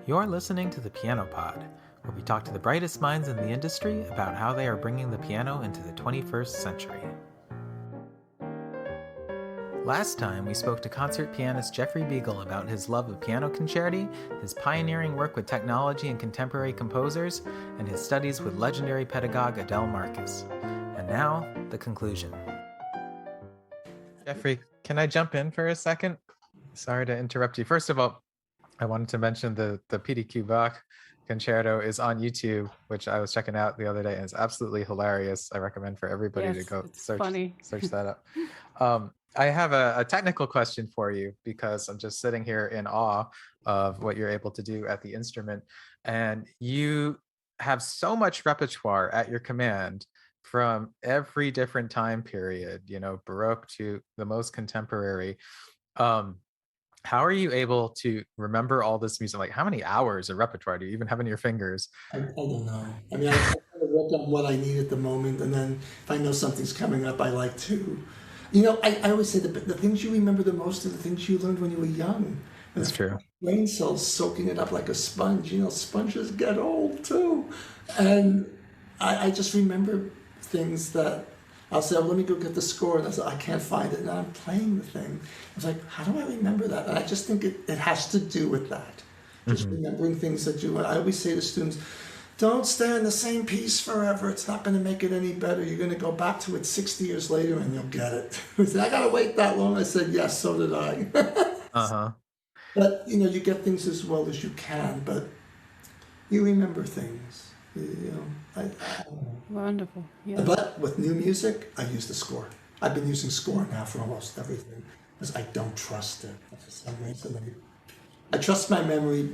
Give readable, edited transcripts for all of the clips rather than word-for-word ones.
You're listening to the Piano Pod, where we talk to the brightest minds in the industry about how they are bringing the piano into the 21st century. Last time, we spoke to concert pianist Jeffrey Biegel about his love of piano concerti, his pioneering work with technology and contemporary composers, and his studies with legendary pedagogue Adele Marcus. And now, the conclusion. Jeffrey, can I jump in for a second? Sorry to interrupt you. First of all, I wanted to mention the PDQ Bach Concerto is on YouTube, which I was checking out the other day, and it's absolutely hilarious. I recommend for everybody to go search that up. I have a technical question for you because I'm just sitting here in awe of what you're able to do at the instrument. And you have so much repertoire at your command from every different time period, Baroque to the most contemporary. How are you able to remember all this music? Like, how many hours of repertoire do you even have in your fingers? I don't know. I mean, I kind of work on what I need at the moment, and then if I know something's coming up, I like to. I always say the things you remember the most are the things you learned when you were young. That's true. Brain cells soaking it up like a sponge. Sponges get old too. And I just remember things that I'll say, oh, let me go get the score. And I say, I can't find it. And I'm playing the thing. I was like, how do I remember that? And I just think it has to do with that. Just remembering things that you. I always say to students, don't stay on the same piece forever. It's not going to make it any better. You're going to go back to it 60 years later and you'll get it. They said, I got to wait that long. I said, yes, so did I. Uh-huh. But, you get things as well as you can, but you remember things. Wonderful. Yeah. But with new music, I use the score. I've been using score now for almost everything because I don't trust it for some reason. I trust my memory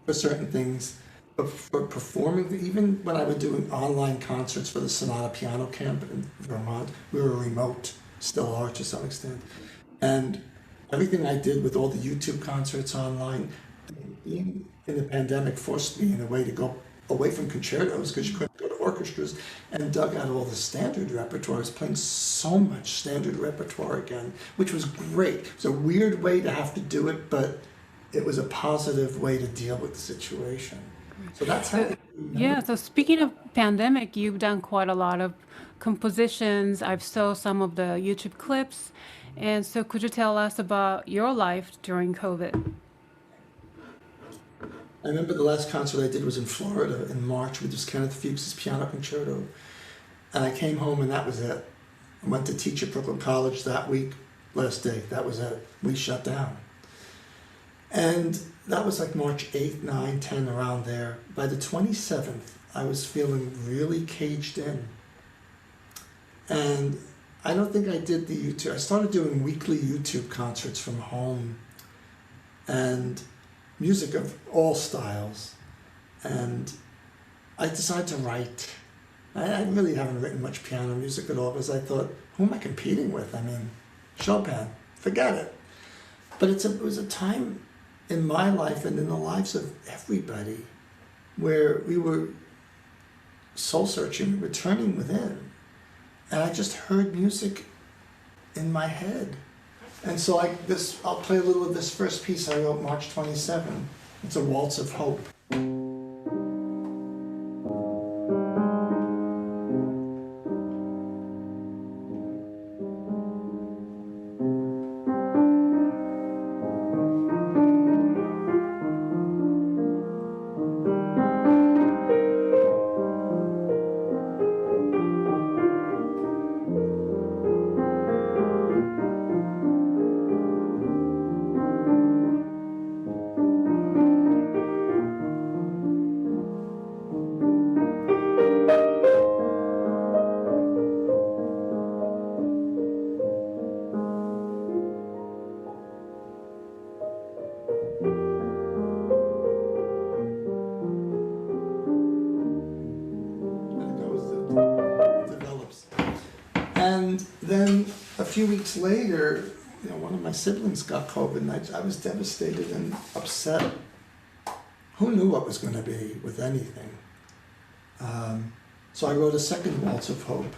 for certain things. But for performing, even when I was doing online concerts for the Sonata Piano Camp in Vermont, we were remote, still are to some extent. And everything I did with all the YouTube concerts online, being in the pandemic forced me in a way to go away from concertos because you couldn't go to orchestras, and dug out all the standard repertoire. I was playing so much standard repertoire again, which was great. It was a weird way to have to do it, but it was a positive way to deal with the situation. So that's how. So speaking of pandemic, you've done quite a lot of compositions. I've saw some of the YouTube clips. And so could you tell us about your life during COVID? I remember the last concert I did was in Florida in March with Kenneth Fuchs' piano concerto. And I came home and that was it. I went to teach at Brooklyn College that week, last day, that was it. We shut down. And that was like March 8th, 9, 10, around there. By the 27th, I was feeling really caged in. And I don't think I did the YouTube. I started doing weekly YouTube concerts from home and music of all styles. And I decided to write. I really haven't written much piano music at all because I thought, who am I competing with? I mean, Chopin, forget it. But it was a time in my life and in the lives of everybody where we were soul searching, returning within. And I just heard music in my head. And so I'll play a little of this first piece I wrote March 27. It's a Waltz of Hope. And then a few weeks later, one of my siblings got COVID, and I was devastated and upset. Who knew what was going to be with anything? So I wrote a second Waltz of Hope.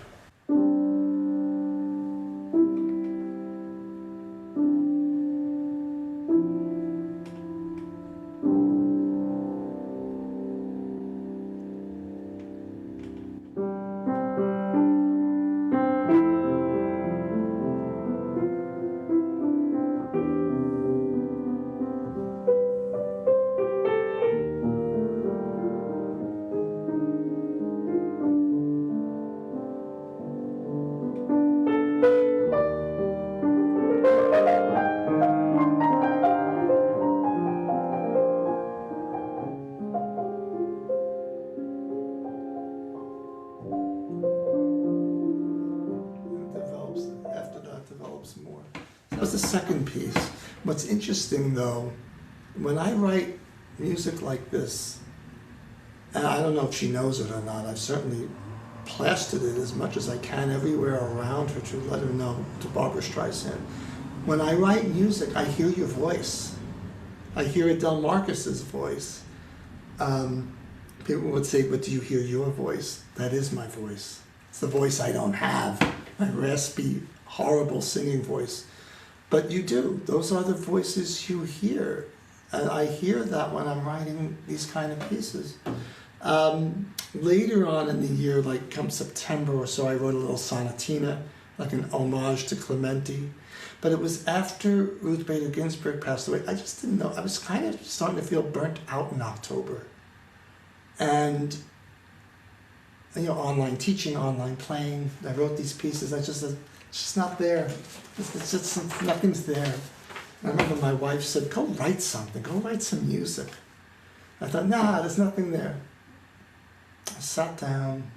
develops more. That was the second piece. What's interesting though, when I write music like this, and I don't know if she knows it or not, I've certainly plastered it as much as I can everywhere around her to let her know, to Barbara Streisand. When I write music, I hear your voice. I hear Adele Marcus's voice. People would say, but do you hear your voice? That is my voice. It's the voice I don't have, my raspy, horrible singing voice. But you do. Those are the voices you hear. And I hear that when I'm writing these kind of pieces. Later on in the year, like come September or so, I wrote a little sonatina, like an homage to Clementi. But it was after Ruth Bader Ginsburg passed away. I just didn't know. I was kind of starting to feel burnt out in October. And, you know, online teaching, online playing. I wrote these pieces. It's just not there. It's just, nothing's there. And I remember my wife said, go write something. Go write some music. I thought, nah, there's nothing there. I sat down.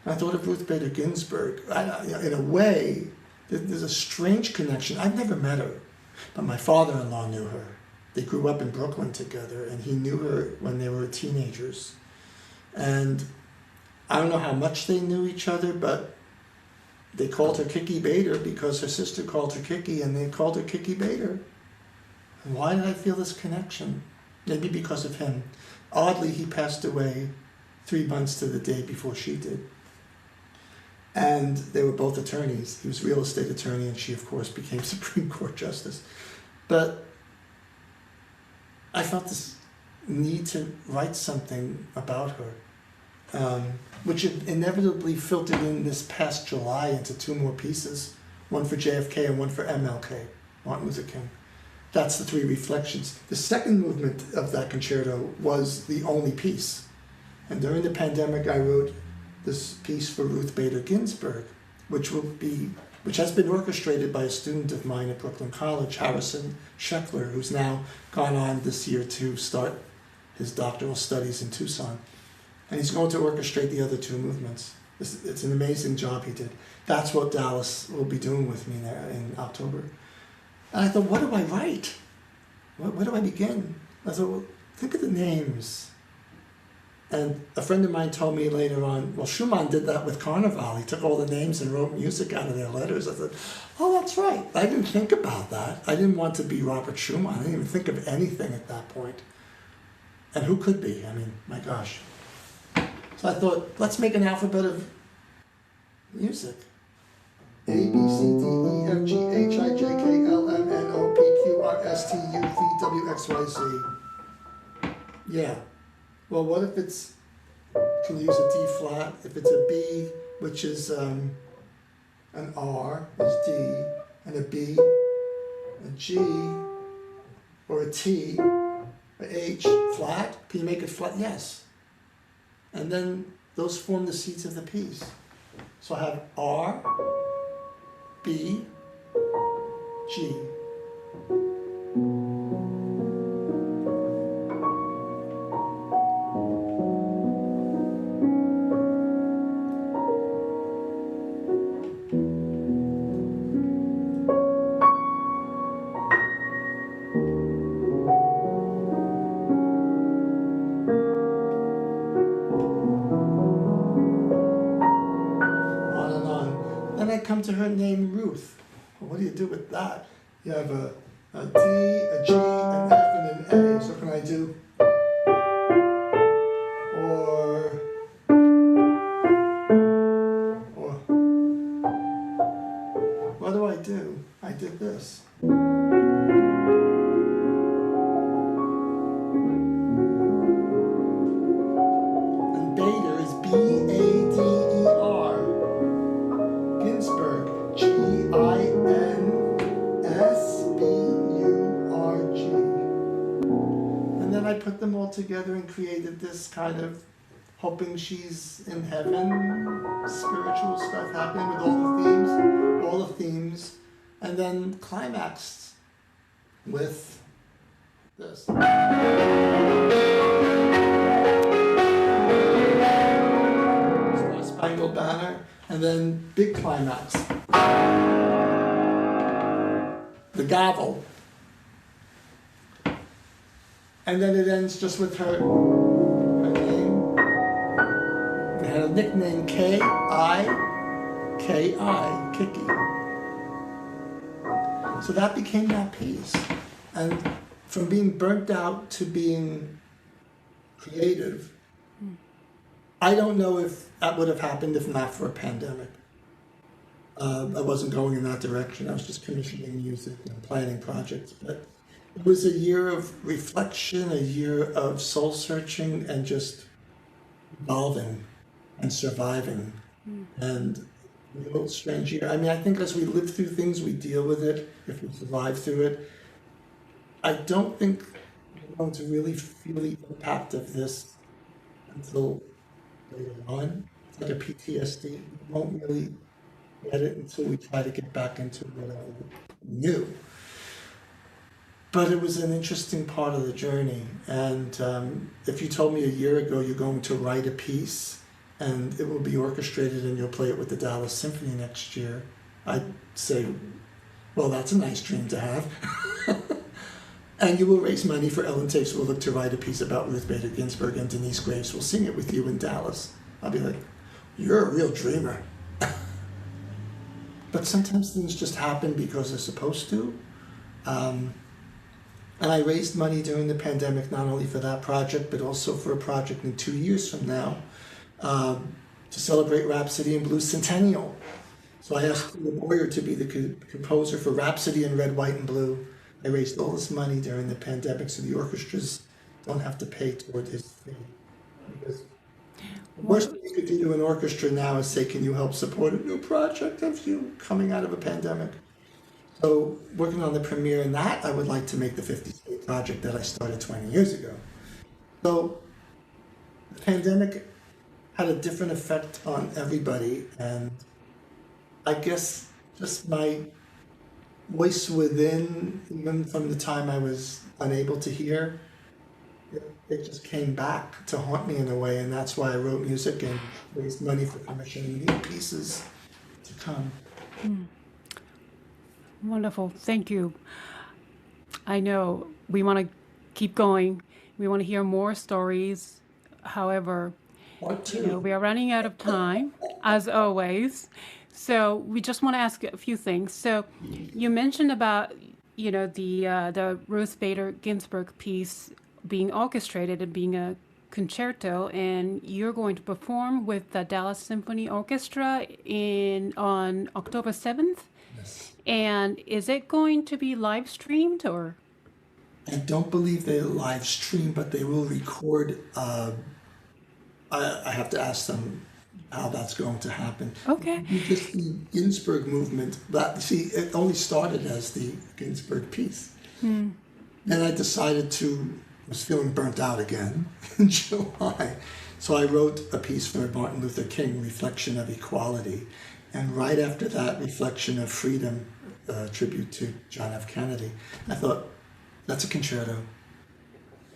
I thought of Ruth Bader Ginsburg. In a way, there's a strange connection. I've never met her, but my father-in-law knew her. They grew up in Brooklyn together, and he knew her when they were teenagers. And I don't know how much they knew each other, but they called her Kiki Bader because her sister called her Kiki, and they called her Kiki Bader. And why did I feel this connection? Maybe because of him. Oddly, he passed away 3 months to the day before she did. And they were both attorneys. He was a real estate attorney, and she, of course, became Supreme Court Justice. But I felt this need to write something about her, which inevitably filtered in this past July into 2 more pieces, one for JFK and one for MLK, Martin Luther King. That's the 3 reflections. The second movement of that concerto was the only piece. And during the pandemic, I wrote this piece for Ruth Bader Ginsburg, which has been orchestrated by a student of mine at Brooklyn College, Harrison Scheckler, who's now gone on this year to start his doctoral studies in Tucson. And he's going to orchestrate the other 2 movements. It's an amazing job he did. That's what Dallas will be doing with me in October. And I thought, what do I write? Where do I begin? I thought, well, think of the names. And a friend of mine told me later on, well, Schumann did that with Carnival. He took all the names and wrote music out of their letters. I thought, oh, that's right. I didn't think about that. I didn't want to be Robert Schumann. I didn't even think of anything at that point. And who could be? I mean, my gosh. So I thought, let's make an alphabet of music. A, B, C, D, E, F, G, H, I, J, K, L, M, N, O, P, Q, R, S, T, U, V, W, X, Y, Z. Yeah. Well, what if it's, can you use a D flat? If it's a B, which is an R, is D, and a B, a G, or a T, a H, flat? Can you make it flat? Yes. And then those form the seats of the piece. So I have R, B, G. Come to her name Ruth. Well, what do you do with that? You have a D, a G, an F, and an A. So can I do? Or what do I do? I did this. And Bader is B-A-D-E-R. Ginsburg, Ginsburg. And then I put them all together and created this kind of hoping she's in heaven, spiritual stuff happening with all the themes, and then climaxed with this. Star-Spangled Banner, and then big climax. And then the 3 lines. And then the gavel. And then it ends just with her name. They had a nickname, K-I, Kiki. So that became that piece. And from being burnt out to being creative, I don't know if that would have happened if not for a pandemic. I wasn't going in that direction. I was just commissioning music and planning projects. But it was a year of reflection, a year of soul searching, and just evolving and surviving. And a little strange year. I mean, I think as we live through things, we deal with it. If we survive through it, I don't think we're going to really feel the impact of this until later on. It's like a PTSD. We won't really get it until we try to get back into whatever we knew. But it was an interesting part of the journey. And if you told me a year ago you're going to write a piece and it will be orchestrated and you'll play it with the Dallas Symphony next year, I'd say, well, that's a nice dream to have. And you will raise money for Ellen Takes will look to write a piece about Ruth Bader Ginsburg, and Denise Graves will sing it with you in Dallas. I'll be like, you're a real dreamer. But sometimes things just happen because they're supposed to. And I raised money during the pandemic, not only for that project, but also for a project in 2 years from now to celebrate Rhapsody in Blue Centennial. So I asked the Boyer to be the composer for Rhapsody in Red, White, and Blue. I raised all this money during the pandemic so the orchestras don't have to pay toward his fee. Because the worst thing you could do to an orchestra now is say, can you help support a new project of you coming out of a pandemic? So working on the premiere in that, I would like to make the 50-state project that I started 20 years ago. So the pandemic had a different effect on everybody, and I guess just my voice within, even from the time I was unable to hear, it just came back to haunt me in a way, and that's why I wrote music and raised money for commissioning new pieces to come. Wonderful. Thank you. I know we want to keep going. We want to hear more stories. However, we are running out of time, as always. So we just want to ask a few things. So you mentioned about, the Ruth Bader Ginsburg piece being orchestrated and being a concerto, and you're going to perform with the Dallas Symphony Orchestra on October 7th. Yes. And is it going to be live streamed or? I don't believe they live stream, but they will record. I have to ask them how that's going to happen. Okay. Just the Ginsburg movement, it only started as the Ginsburg piece. Then I decided was feeling burnt out again in July. So I wrote a piece for Martin Luther King, Reflection of Equality. And right after that, Reflection of Freedom, tribute to John F. Kennedy. I thought, that's a concerto.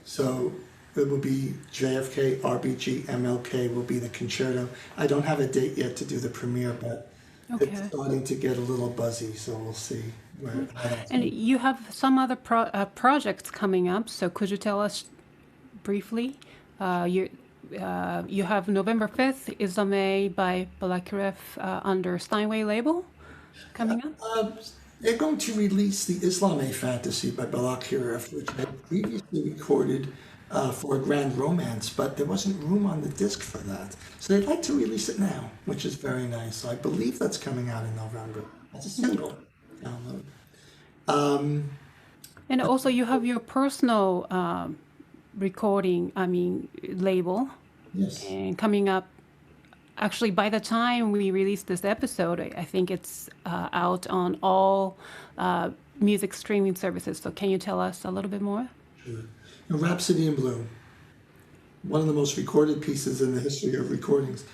So it will be JFK, RBG, MLK will be the concerto. I don't have a date yet to do the premiere, but it's starting to get a little buzzy, so we'll see. And you have some other projects coming up, so could you tell us briefly? You have November 5th, Isame by Balakirev under Steinway label coming up? They're going to release the Islame Fantasy by Balakirev, which I previously recorded for a grand romance, but there wasn't room on the disc for that. So they'd like to release it now, which is very nice. So I believe that's coming out in November. That's a single download. And also you have your personal label. Yes. And coming up, actually by the time we release this episode, I think it's out on all music streaming services. So can you tell us a little bit more? Sure. Rhapsody in Blue, one of the most recorded pieces in the history of recordings.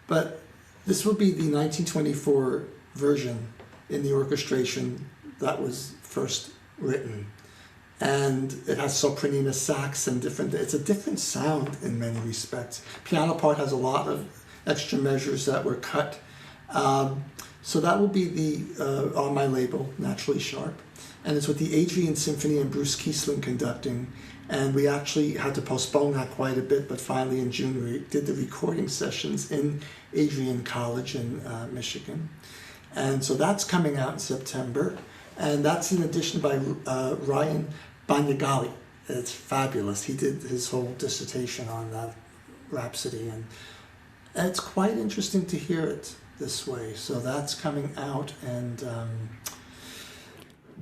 But this will be the 1924 version in the orchestration that was first written. And it has sopranina sax and it's a different sound in many respects. Piano part has a lot of extra measures that were cut. So that will be the on my label, Naturally Sharp. And it's with the Adrian Symphony and Bruce Kiesling conducting. And we actually had to postpone that quite a bit, but finally in June we did the recording sessions in Adrian College in Michigan. And so that's coming out in September. And that's in addition by Ryan Banyagali. It's fabulous. He did his whole dissertation on that Rhapsody. And it's quite interesting to hear it this way. So that's coming out, and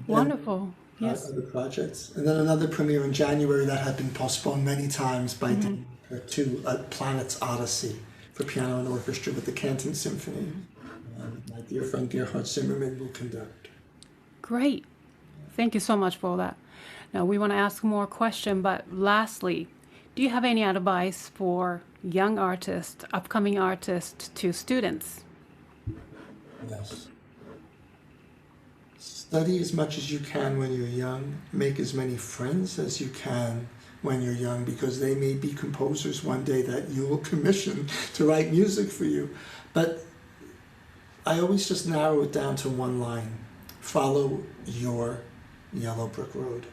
Wonderful. Yes. other projects. And then another premiere in January that had been postponed many times by to Planet's Odyssey for piano and orchestra with the Canton Symphony. My dear friend Gerhard Zimmermann will conduct. Great. Thank you so much for that. Now we want to ask more questions, but lastly, do you have any advice for young artists, upcoming artists, to students? Yes. Study as much as you can when you're young. Make as many friends as you can when you're young, because they may be composers one day that you will commission to write music for you. But I always just narrow it down to one line. Follow your yellow brick road.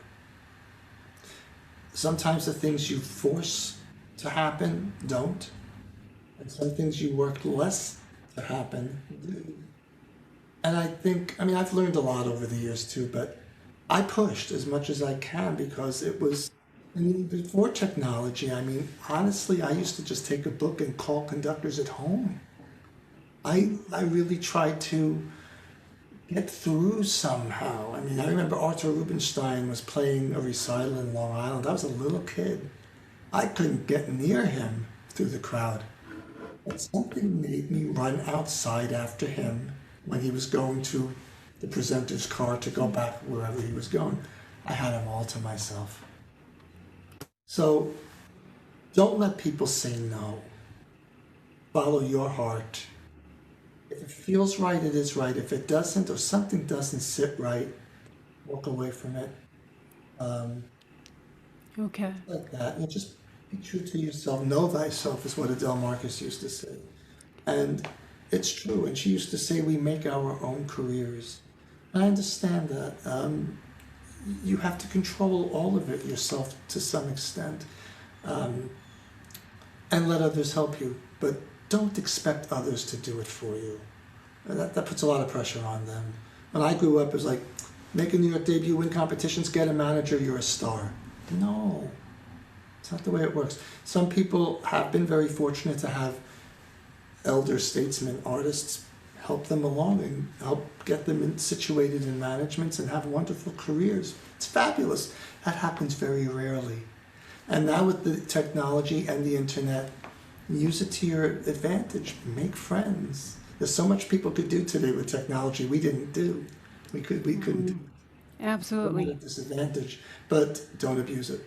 Sometimes the things you force to happen don't. And some things you work less to happen do. And I've learned a lot over the years too, but I pushed as much as I can because it was, before technology, honestly, I used to just take a book and call conductors at home. I really tried to get through somehow. I remember Arthur Rubinstein was playing a recital in Long Island. I was a little kid. I couldn't get near him through the crowd. But something made me run outside after him when he was going to the presenter's car to go back wherever he was going. I had him all to myself. So don't let people say no. Follow your heart. If it feels right, it is right. If it doesn't, or something doesn't sit right, walk away from it. Okay. Like that. You just be true to yourself. Know thyself is what Adele Marcus used to say. And it's true. And she used to say we make our own careers. I understand that. You have to control all of it yourself to some extent. And let others help you. But don't expect others to do it for you. That puts a lot of pressure on them. When I grew up, it was like, make a New York debut, win competitions, get a manager, you're a star. No, it's not the way it works. Some people have been very fortunate to have elder statesmen, artists, help them along and help get them situated in managements and have wonderful careers. It's fabulous. That happens very rarely. And now with the technology and the internet, use it to your advantage. Make friends. There's so much people could do today with technology we didn't do. We couldn't do. Absolutely. We're at a disadvantage, but don't abuse it.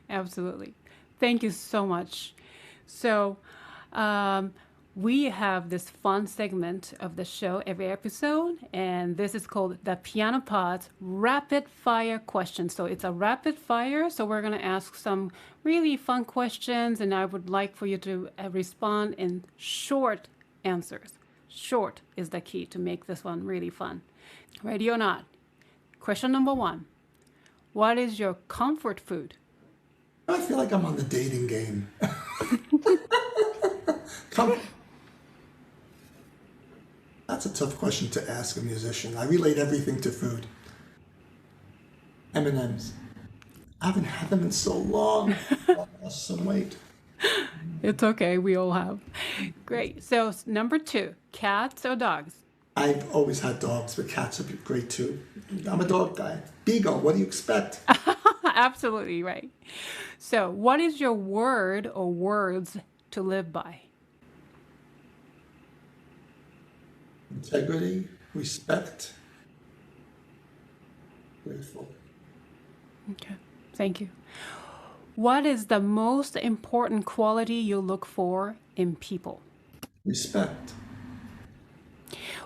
Absolutely. Thank you so much. So we have this fun segment of the show every episode, and this is called the Piano Pod's Rapid Fire Questions. So it's a rapid fire, so we're going to ask some really fun questions, and I would like for you to respond in short answers. Short is the key to make this one really fun. Ready or not? Question number 1. What is your comfort food? I feel like I'm on the dating game. That's a tough question to ask a musician. I relate everything to food. M&Ms. I haven't had them in so long. I lost some weight. It's okay. We all have. Great. So number 2, cats or dogs? I've always had dogs, but cats are great too. I'm a dog guy. Beagle, what do you expect? Absolutely right. So what is your word or words to live by? Integrity, respect, grateful. Okay. Thank you. What is the most important quality you look for in people? Respect.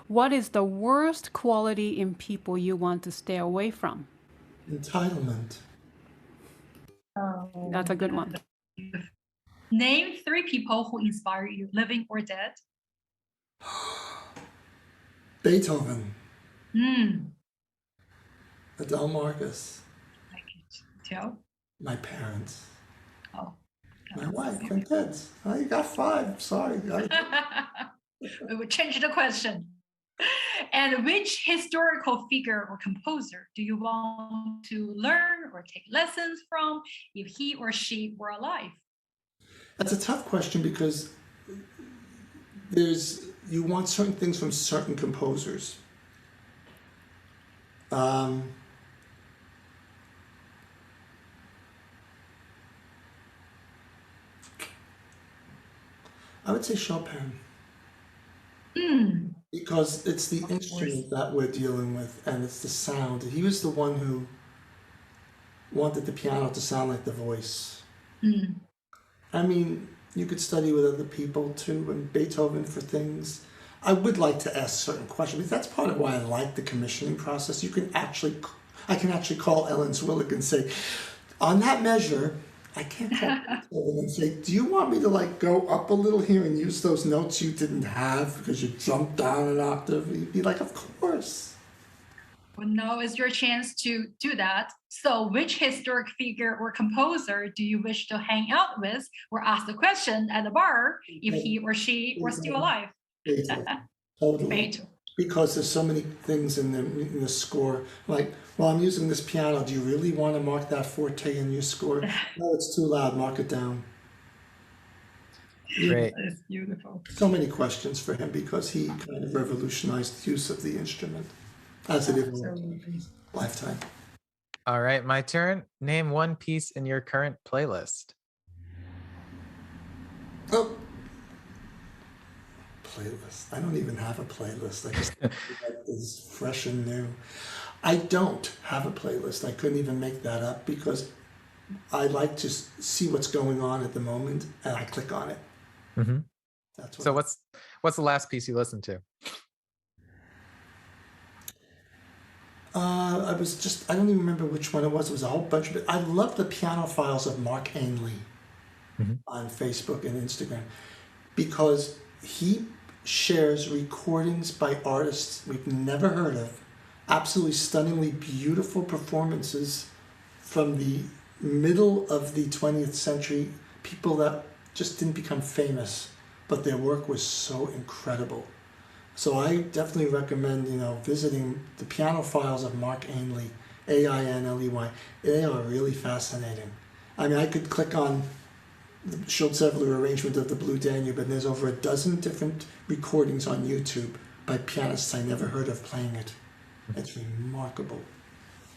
What is the worst quality in people you want to stay away from? Entitlement. Oh, That's a good one. Name 3 people who inspire you, living or dead. Beethoven, Hmm. Adele Marcus, I can tell. my parents, Oh. my wife, quintets. Oh, you got 5. Sorry. We will change the question. And which historical figure or composer do you want to learn or take lessons from if he or she were alive? That's a tough question because you want certain things from certain composers. I would say Chopin Hmm. because it's the Of instrument that we're dealing with and it's the sound. He was the one who wanted the piano to sound like the voice. Hmm. I mean, you could study with other people too, and Beethoven for things. I would like to ask certain questions. That's part of why I like the commissioning process. I can actually call Ellen Swillig and say, on that measure, I can't call Beethoven and say, do you want me to like go up a little here and use those notes you didn't have because you jumped down an octave? He'd be like, of course. Well, now is your chance to do that. So, which historic figure or composer do you wish to hang out with or ask the question at the bar if he or she were still alive? Beethoven. Totally. Beethoven. Because there's so many things in the score. Like, well, I'm using this piano. Do you really want to mark that forte in your score? No, it's too loud. Mark it down. Great. That is beautiful. So many questions for him because he kind of revolutionized the use of the instrument as it evolved in his lifetime. All right, my turn. Name one piece in your current playlist. Oh, playlist. I don't even have a playlist. I just think that is fresh and new. I don't have a playlist. I couldn't even make that up because I like to see what's going on at the moment and I click on it. Mm-hmm. That's what So what's the last piece you listened to? I don't even remember which one it was. It was a whole bunch of it. I love the piano files of Mark Ainley on Facebook and Instagram because he shares recordings by artists we've never heard of, absolutely stunningly beautiful performances from the middle of the 20th century, people that just didn't become famous, but their work was so incredible. So I definitely recommend, visiting the piano files of Mark Ainley, Ainley. They are really fascinating. I mean, I could click on the Schultz-Evler arrangement of the Blue Danube, and there's over a dozen different recordings on YouTube by pianists I never heard of playing it. It's remarkable.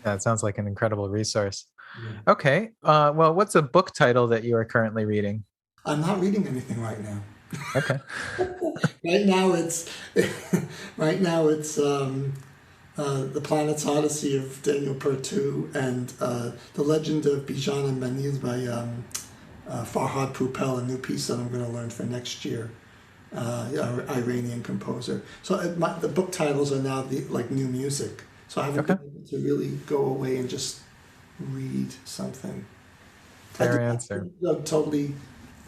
Yeah, it sounds like an incredible resource. Yeah. Okay. Well, what's a book title that you are currently reading? I'm not reading anything right now. Okay. Right now it's The Planet's Odyssey of Daniel Pertu and The Legend of Bijan and Manil by Farhad Pupel, a new piece that I'm going to learn for next year. Iranian composer. So the book titles are now new music. So I haven't been able to really go away and just read something. Fair answer. Totally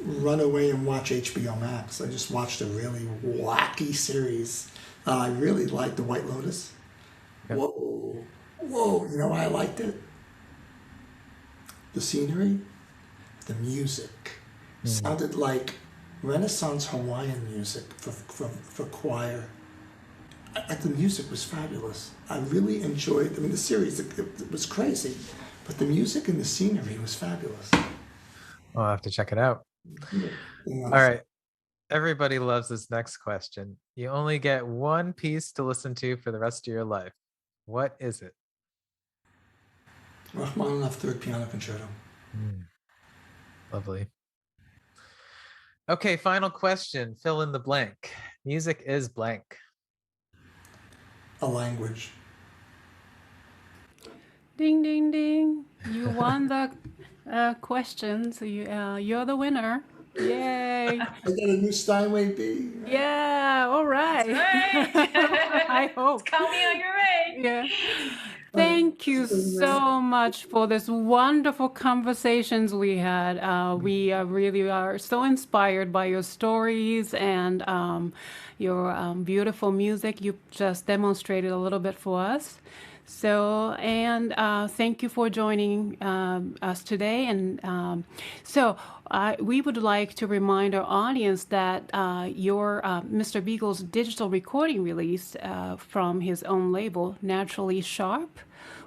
run away and watch HBO Max. I just watched a really wacky series. I really liked The White Lotus. Okay. Whoa, you know why I liked it? The scenery, the music. Sounded like Renaissance Hawaiian music for choir. The music was fabulous. I really enjoyed, the series, it was crazy, but the music and the scenery was fabulous. I'll have to check it out. All right. Everybody loves this next question. You only get one piece to listen to for the rest of your life. What is it? Rachmaninoff Third Piano Concerto. Lovely. Okay, final question. Fill in the blank. Music is blank. A language. Ding, ding, ding. You won the question, so you're the winner. Yay. I got a new Steinway B. Yeah, all right. Right. I hope. It's coming on your way. Yeah. Thank you so much for this wonderful conversations we had. We really are so inspired by your stories and your beautiful music. You just demonstrated a little bit for us. So, and thank you for joining us today. And we would like to remind our audience that your Mr. Biegel's digital recording release from his own label, Naturally Sharp,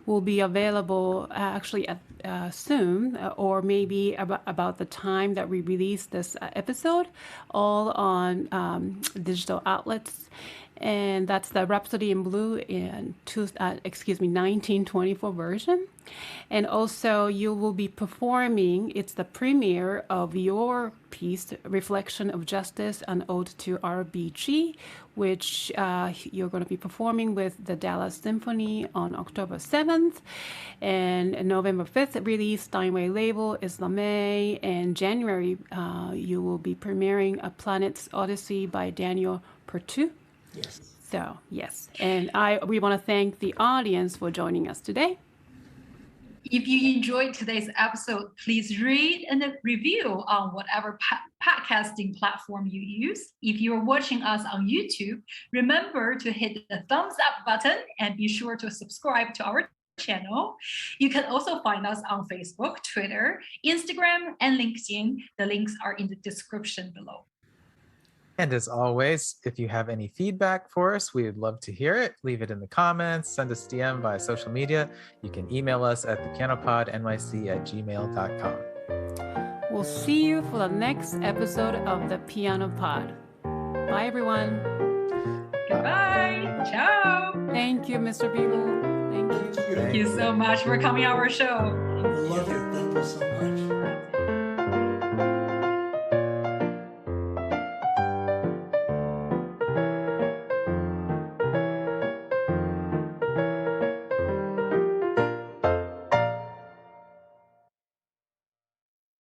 will be available actually soon, or maybe about the time that we release this episode, all on digital outlets. And that's the Rhapsody in Blue in 1924 version. And also you will be performing, it's the premiere of your piece, Reflection of Justice, an Ode to RBG, which you're going to be performing with the Dallas Symphony on October 7th. And November 5th release, Steinway label, Islamé. And January, you will be premiering A Planet's Odyssey by Daniel Pertu. Yes. So, yes. And we want to thank the audience for joining us today. If you enjoyed today's episode, please read and review on whatever podcasting platform you use. If you're watching us on YouTube, remember to hit the thumbs up button and be sure to subscribe to our channel. You can also find us on Facebook, Twitter, Instagram, and LinkedIn. The links are in the description below. And as always, if you have any feedback for us, we would love to hear it. Leave it in the comments, send us DM via social media. You can email us at thepianopodnyc@gmail.com. We'll see you for the next episode of the Piano Pod. Bye, everyone. Goodbye. Ciao. Thank you, Mr. Biegel. Thank you. Thank you so much for coming on our show. I love it. Thank you so much.